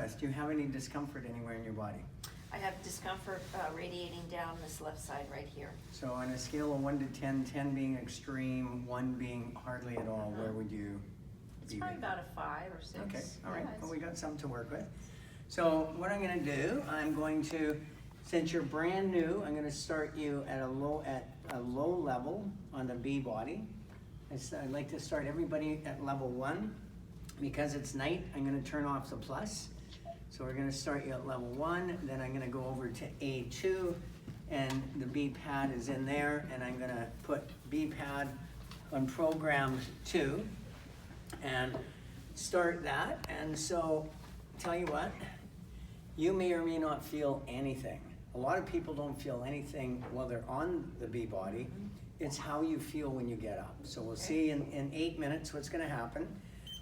with, do you have any discomfort anywhere in your body? I have discomfort radiating down this left side right here. So on a scale of 1 to 10, 10 being extreme, 1 being hardly at all, where would you It's be? probably about a 5 or 6. Okay, all right, Yeah, well, we got some to work with. So what I'm gonna do, I'm going to, since you're brand new, I'm gonna start you at a low level on the B body. I'd like to start everybody at level 1. Because it's night, I'm gonna turn off the plus. So we're gonna start you at level 1, then I'm gonna go over to A2, and the B pad is in there, and I'm gonna put B pad on program 2, and start that. And so, tell you what, you may or may not feel anything. A lot of people don't feel anything while they're on the B body. It's how you feel when you get up. So we'll see in 8 minutes what's gonna happen.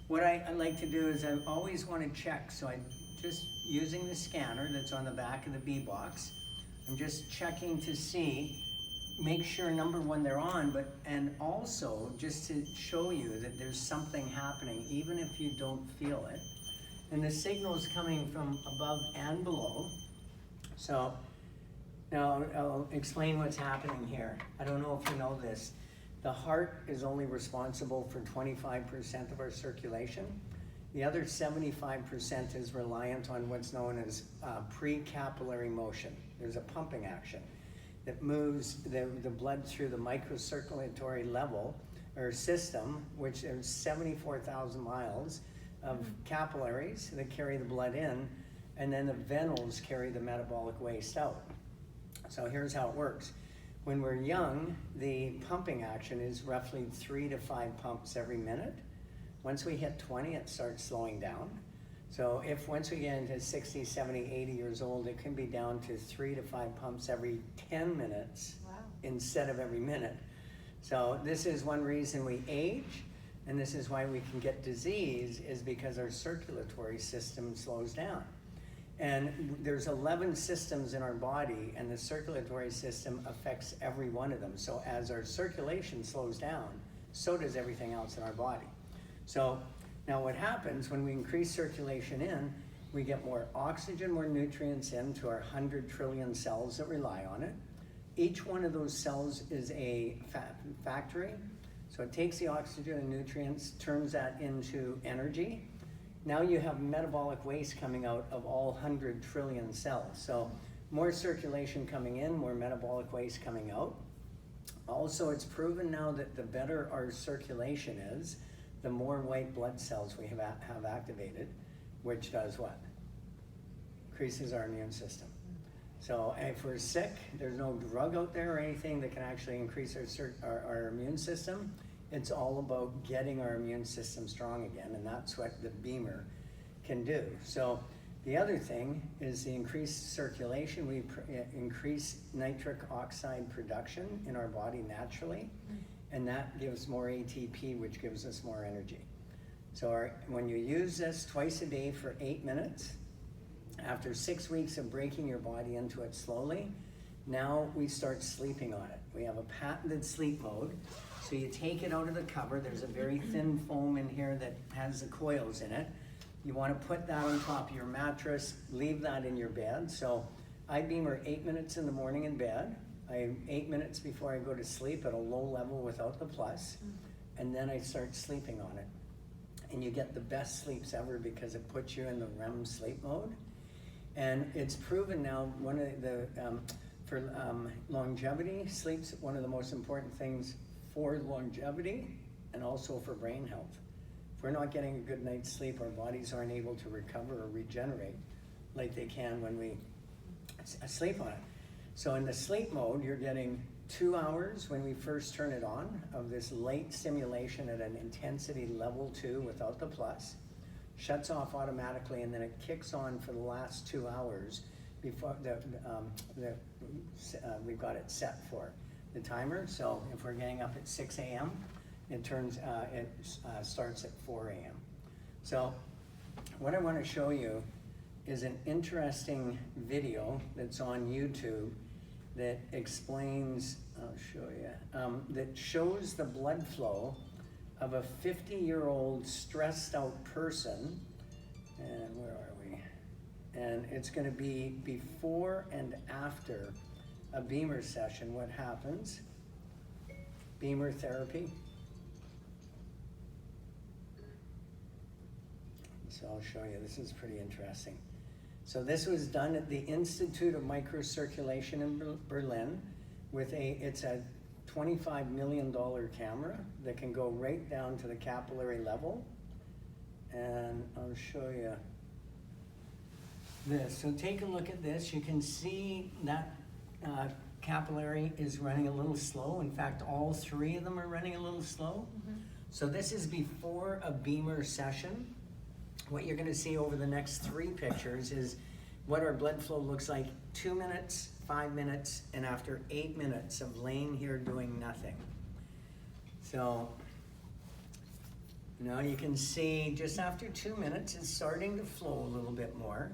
What I like to do is I always want to check, so I just using the scanner that's on the back of the B box, I'm just checking to see, make sure number 1 they're on, and also just to show you that there's something happening even if you don't feel it. And the signal is coming from above and below. So now I'll explain what's happening here. I don't know if you know this. The heart is only responsible for 25% of our circulation. The other 75% is reliant on what's known as pre-capillary motion. There's a pumping action that moves the blood through the microcirculatory level or system, which is 74,000 miles of capillaries that carry the blood in, and then the venules carry the metabolic waste out. So here's how it works. When we're young, the pumping action is roughly 3 to 5 pumps every minute. Once we hit 20, it starts slowing down. So if once we get into 60, 70, 80 years old, it can be down to 3 to 5 pumps every 10 minutes instead of every minute. So this is one reason we age, and this is why we can get disease, is because our circulatory system slows down. And there's 11 systems in our body, and the circulatory system affects every one of them. So as our circulation slows down, so does everything else in our body. So now what happens when we increase circulation in, we get more oxygen, more nutrients into our 100 trillion cells that rely on it. Each one of those cells is a factory. So it takes the oxygen and nutrients, turns that into energy. Now you have metabolic waste coming out of all 100 trillion cells. So more circulation coming in, more metabolic waste coming out. Also, it's proven now that the better our circulation is, the more white blood cells we have activated, which does what? Increases our immune system. So if we're sick, there's no drug out there or anything that can actually increase our immune system. It's all about getting our immune system strong again, and that's what the Bemer can do. So the other thing is the increased circulation. We increase nitric oxide production in our body naturally, and that gives more ATP, which gives us more energy. So when you use this twice a day for 8 minutes, after 6 weeks of breaking your body into it slowly, now we start sleeping on it. We have a patented sleep mode. So you take it out of the cover. There's a very thin foam in here that has the coils in it. You want to put that on top of your mattress, leave that in your bed. So I Bemer 8 minutes in the morning in bed. 8 minutes before I go to sleep at a low level without the plus, and then I start sleeping on it. And you get the best sleeps ever because it puts you in the REM sleep mode. And it's proven now, one of the, for longevity, sleep's one of the most important things for longevity and also for brain health. If we're not getting a good night's sleep, our bodies aren't able to recover or regenerate like they can when we sleep on it. So in the sleep mode, you're getting 2 hours when we first turn it on of this light stimulation at an intensity level 2 without the plus, shuts off automatically, and then it kicks on for the last 2 hours before we've got it set for the timer. So if we're getting up at 6 a.m., it starts at 4 a.m. So what I want to show you is an interesting video that's on YouTube that explains, I'll show you, that shows the blood flow of a 50-year-old stressed out person. And where are we? and it's gonna be before and after a Bemer session, what happens. Bemer therapy. So I'll show you, this is pretty interesting. So this was done at the Institute of Microcirculation in Berlin with it's a $25 million camera that can go right down to the capillary level. And I'll show you this. So take a look at this. You can see that capillary is running a little slow. In fact, all three of them are running a little slow. Mm-hmm. So this is before a Bemer session. What you're gonna see over the next 3 pictures is what our blood flow looks like 2 minutes, 5 minutes, and after 8 minutes of laying here doing nothing. So now you can see just after 2 minutes it's starting to flow a little bit more.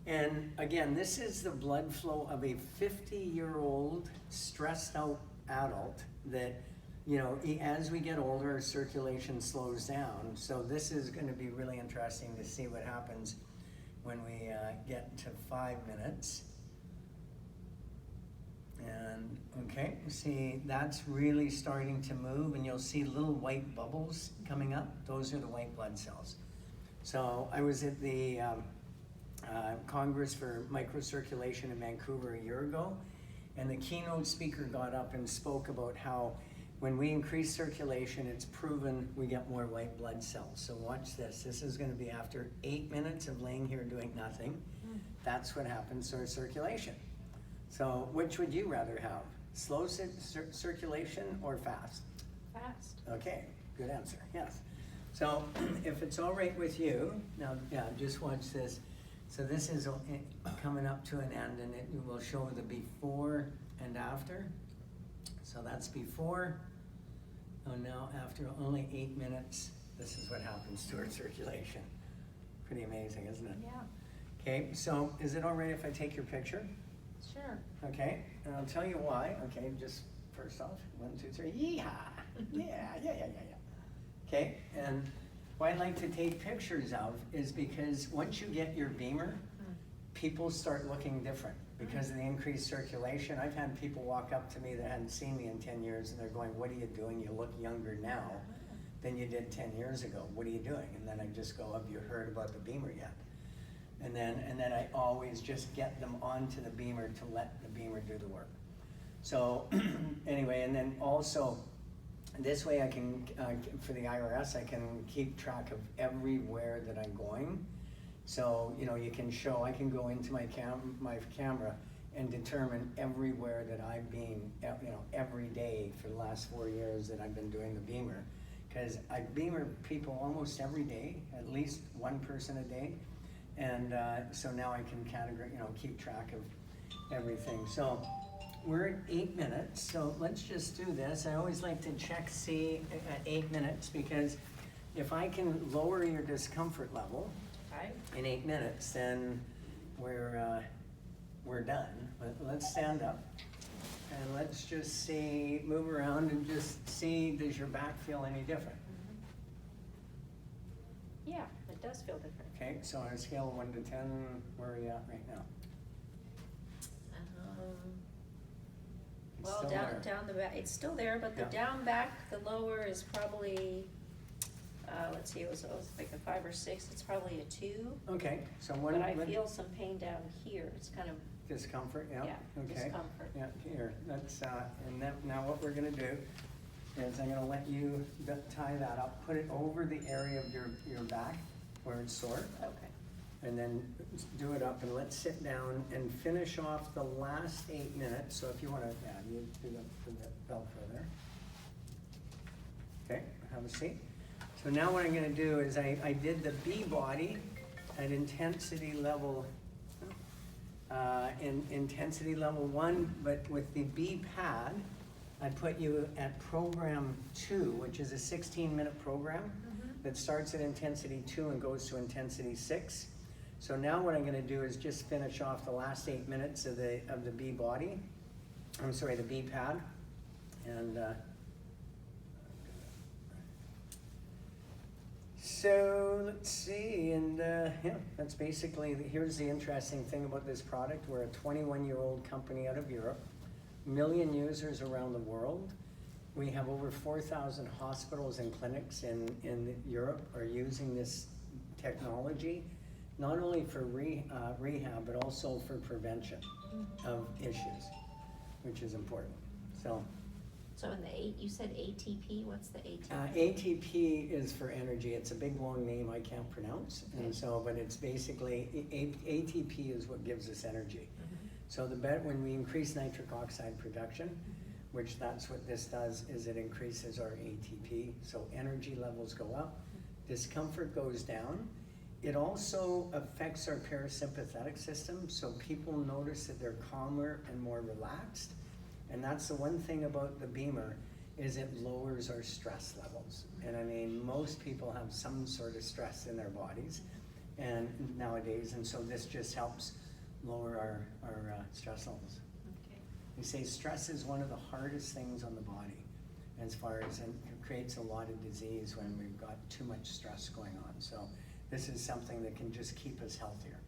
And again, this is the blood flow of a 50-year-old stressed out adult that, you know, as we get older, our circulation slows down. So this is going to be really interesting to see what happens when we get to 5 minutes. And okay, see that's really starting to move, and you'll see little white bubbles coming up. Those are the white blood cells. So I was at the Congress for Microcirculation in Vancouver a year ago, and the keynote speaker got up and spoke about how when we increase circulation, it's proven we get more white blood cells. So watch this. This is going to be after 8 minutes of laying here doing nothing. That's what happens to our circulation. So which would you rather have? Slow circulation or fast? Fast. Okay, good answer, yes. So if it's all right with you, now yeah, just watch this. So this is coming up to an end, and it will show the before and after. So that's before. Oh, now after only 8 minutes, this is what happens to our circulation. Pretty amazing, isn't it? Yeah. Okay, so is it all right if I take your picture? Sure. Okay, and I'll tell you why. Okay, just first off, 1, 2, 3, yeehaw! Yeah. Okay, and what I like to take pictures of is because once you get your Bemer, people start looking different because of the increased circulation. I've had people walk up to me that hadn't seen me in 10 years and they're going, "What are you doing? You look younger now than you did 10 years ago. What are you doing?" And then I just go, "Have you heard about the Bemer yet?" And then I always just get them onto the Bemer to let the Bemer do the work. So anyway, and then also this way I can, for the IRS, I can keep track of everywhere that I'm going. So, you know, you can show, I can go into my camera and determine everywhere that I've been, you know, every day for the last 4 years that I've been doing the Bemer. Because I Bemer people almost every day, at least one person a day. And so now I can categorize, you know, keep track of everything. So we're at 8 minutes, so let's just do this. I always like to check C at 8 minutes because if I can lower your discomfort level in 8 minutes, then we're done. But let's stand up and let's just see, move around and just see, does your back feel any different? Yeah, it does feel different. Okay, so on a scale of 1 to 10, where are you at right now? Well, Still there. down the back, it's still there, but the Yeah. down back, the lower is probably, let's see, it was like a 5 or 6, it's probably a 2. Okay, so But I feel some pain down here, it's kind of, discomfort, yeah, yeah, okay. discomfort. Yeah, here, that's, and then, now what we're gonna do is I'm gonna let you tie that up, put it over the area of your back where it's sore, Okay. and then do it up, and let's sit down and finish off the last 8 minutes. So if you wanna, yeah, you do the Velcro there. Okay, have a seat. So now what I'm gonna do is I did the B body at intensity level, in intensity level 1, but with the B pad, I put you at program 2, which is a 16-minute program that starts at intensity 2 and goes to intensity 6. So now what I'm gonna do is just finish off the last 8 minutes of the B body. I'm sorry, the B pad. And So let's see, and yeah, that's basically, here's the interesting thing about this product. We're a 21-year-old company out of Europe, million users around the world. We have over 4,000 hospitals and clinics in Europe are using this technology, not only for rehab, but also for prevention of issues, which is important. So in the you said ATP, what's the ATP? ATP is for energy. It's a big long name I can't pronounce, Okay. and so, but it's basically ATP is what gives us energy. Mhm. So when we increase nitric oxide production, which that's what this does, is it increases our ATP. So energy levels go up, discomfort goes down. It also affects our parasympathetic system, so people notice that they're calmer and more relaxed. And that's the one thing about the Bemer, is it lowers our stress levels. And I mean, most people have some sort of stress in their bodies and nowadays, and so this just helps lower our stress levels. Okay. We say stress is one of the hardest things on the body as far as, and it creates a lot of disease when we've got too much stress going on. So this is something that can just keep us healthier.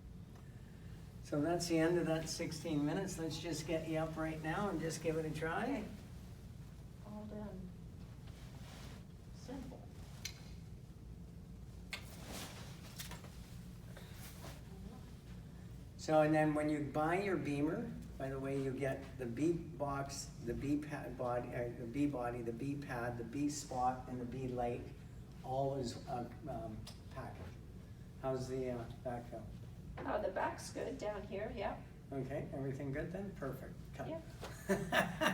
So that's the end of that 16 minutes. Let's just get you up right now and just give it a try. Okay. All done. Simple. So, and then when you buy your Bemer, by the way, you get the B box, the B pad body, the B body, the B pad, the B spot, and the B light, all as a package. How's the back feel? The back's good down here, yeah. Okay, everything good then? Perfect. Cut. Yeah.